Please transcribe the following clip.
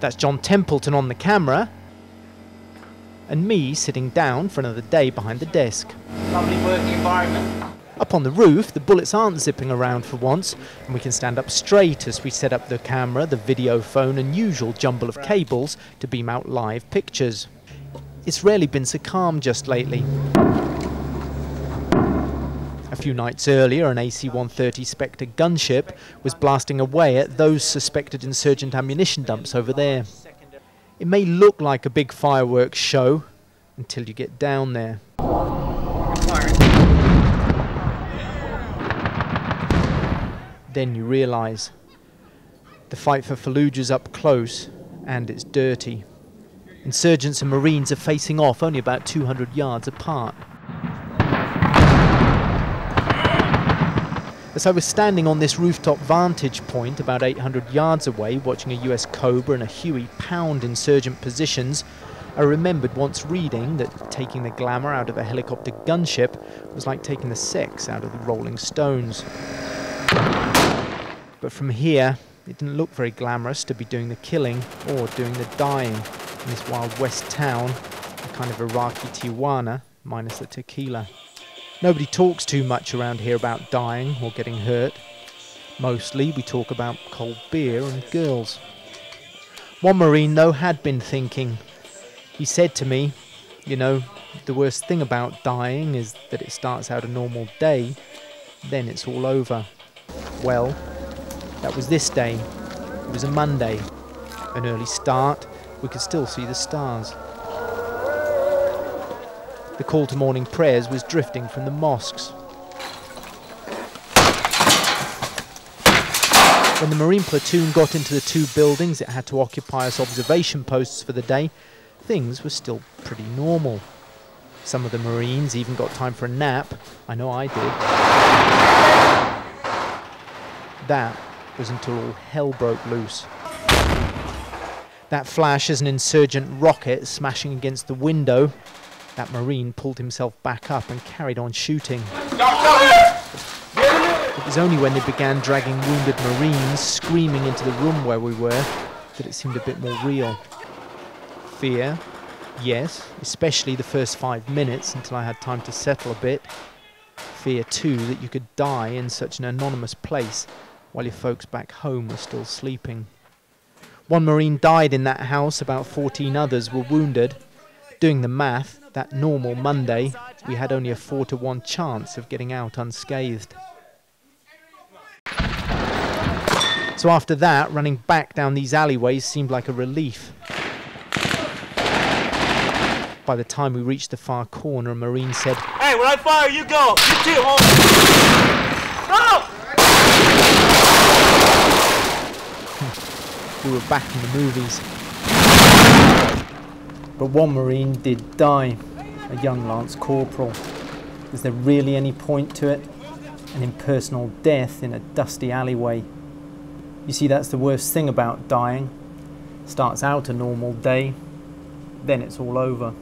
That's John Templeton on the camera, and me sitting down for another day behind the desk. Lovely working environment. Up on the roof, the bullets aren't zipping around for once, and we can stand up straight as we set up the camera, the video phone and usual jumble of cables to beam out live pictures. It's rarely been so calm just lately. A few nights earlier, an AC-130 Spectre gunship was blasting away at those suspected insurgent ammunition dumps over there. It may look like a big fireworks show until you get down there. Then you realise the fight for Fallujah's up close and it's dirty. Insurgents and Marines are facing off only about 200 yards apart. As I was standing on this rooftop vantage point about 800 yards away watching a US Cobra and a Huey pound insurgent positions, I remembered once reading that taking the glamour out of a helicopter gunship was like taking the sex out of the Rolling Stones. But from here, it didn't look very glamorous to be doing the killing or doing the dying in this Wild West town, a kind of Iraqi Tijuana, minus the tequila. Nobody talks too much around here about dying or getting hurt. Mostly we talk about cold beer and girls. One Marine, though, had been thinking. He said to me, you know, the worst thing about dying is that it starts out a normal day, then it's all over. Well, that was this day. It was a Monday. An early start. We could still see the stars. The call to morning prayers was drifting from the mosques. When the Marine platoon got into the two buildings it had to occupy as observation posts for the day, things were still pretty normal. Some of the Marines even got time for a nap. I know I did. That was until all hell broke loose. That flash as an insurgent rocket smashing against the window, that Marine pulled himself back up and carried on shooting. It was only when they began dragging wounded Marines screaming into the room where we were that it seemed a bit more real. Fear, yes, especially the first 5 minutes until I had time to settle a bit. Fear too that you could die in such an anonymous place while your folks back home were still sleeping. One Marine died in that house, about 14 others were wounded. Doing the math, that normal Monday, we had only a 4-to-1 chance of getting out unscathed. So after that, running back down these alleyways seemed like a relief. By the time we reached the far corner, a Marine said, "Hey, when I fire, you go! You too, homie! Go!" We were back in the movies. But one Marine did die, a young Lance Corporal. Is there really any point to it? An impersonal death in a dusty alleyway. You see, that's the worst thing about dying. Starts out a normal day, then it's all over.